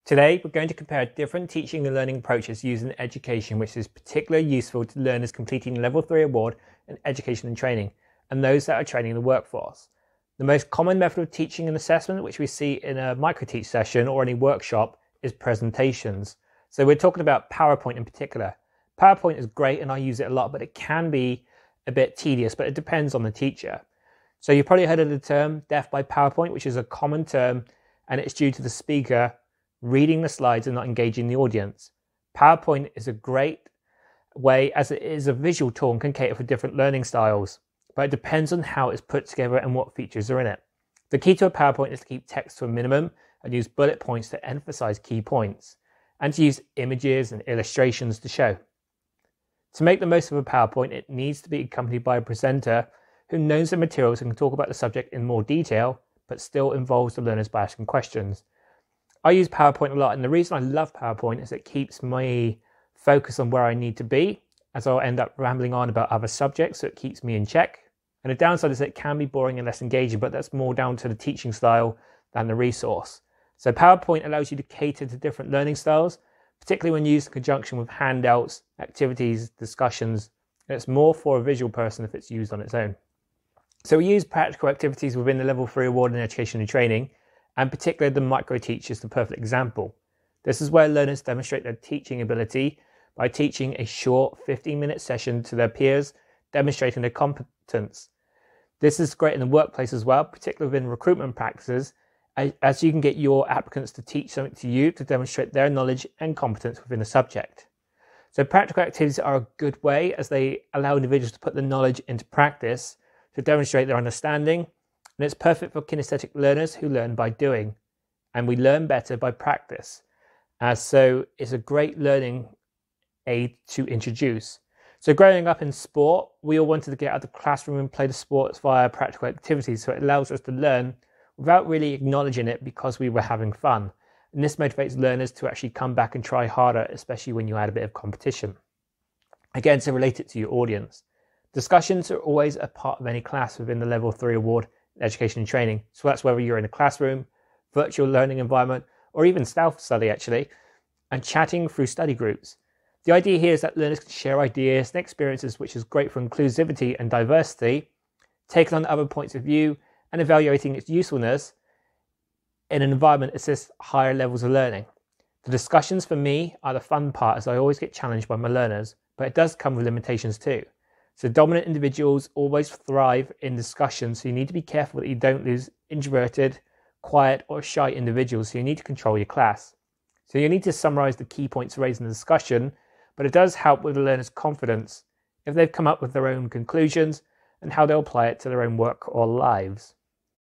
Today, we're going to compare different teaching and learning approaches used in education, which is particularly useful to learners completing Level 3 award in education and training, and those that are training the workforce. The most common method of teaching and assessment, which we see in a micro-teach session or any workshop, is presentations. So we're talking about PowerPoint in particular. PowerPoint is great and I use it a lot, but it can be a bit tedious, but it depends on the teacher. So you've probably heard of the term death by PowerPoint, which is a common term, and it's due to the speaker reading the slides and not engaging the audience. PowerPoint is a great way as it is a visual tool and can cater for different learning styles, but it depends on how it's put together and what features are in it. The key to a PowerPoint is to keep text to a minimum and use bullet points to emphasize key points, and to use images and illustrations to show. To make the most of a PowerPoint, it needs to be accompanied by a presenter who knows the materials and can talk about the subject in more detail, but still involves the learners by asking questions. I use PowerPoint a lot, and the reason I love PowerPoint is it keeps me focused on where I need to be, as I'll end up rambling on about other subjects, so it keeps me in check. And the downside is that it can be boring and less engaging, but that's more down to the teaching style than the resource. So PowerPoint allows you to cater to different learning styles, particularly when used in conjunction with handouts, activities, discussions, and it's more for a visual person if it's used on its own. So we use practical activities within the Level 3 award in education and training, and particularly the micro-teach is the perfect example. This is where learners demonstrate their teaching ability by teaching a short 15-minute session to their peers, demonstrating their competence. This is great in the workplace as well, particularly within recruitment practices, as you can get your applicants to teach something to you to demonstrate their knowledge and competence within the subject. So practical activities are a good way as they allow individuals to put the knowledge into practice to demonstrate their understanding, and it's perfect for kinesthetic learners who learn by doing, and we learn better by practice. So it's a great learning aid to introduce. So growing up in sport, we all wanted to get out of the classroom and play the sports via practical activities, so it allows us to learn without really acknowledging it because we were having fun. And this motivates learners to actually come back and try harder, especially when you add a bit of competition. Again, to relate it to your audience. Discussions are always a part of any class within the Level 3 award in education and training. So that's whether you're in a classroom, virtual learning environment, or even self-study actually, and chatting through study groups. The idea here is that learners can share ideas and experiences, which is great for inclusivity and diversity, taking on other points of view and evaluating its usefulness in an environment that assists higher levels of learning. The discussions for me are the fun part, as I always get challenged by my learners, but it does come with limitations too. So dominant individuals always thrive in discussions, so you need to be careful that you don't lose introverted, quiet or shy individuals, so you need to control your class. So you need to summarize the key points raised in the discussion, but it does help with the learner's confidence if they've come up with their own conclusions and how they'll apply it to their own work or lives.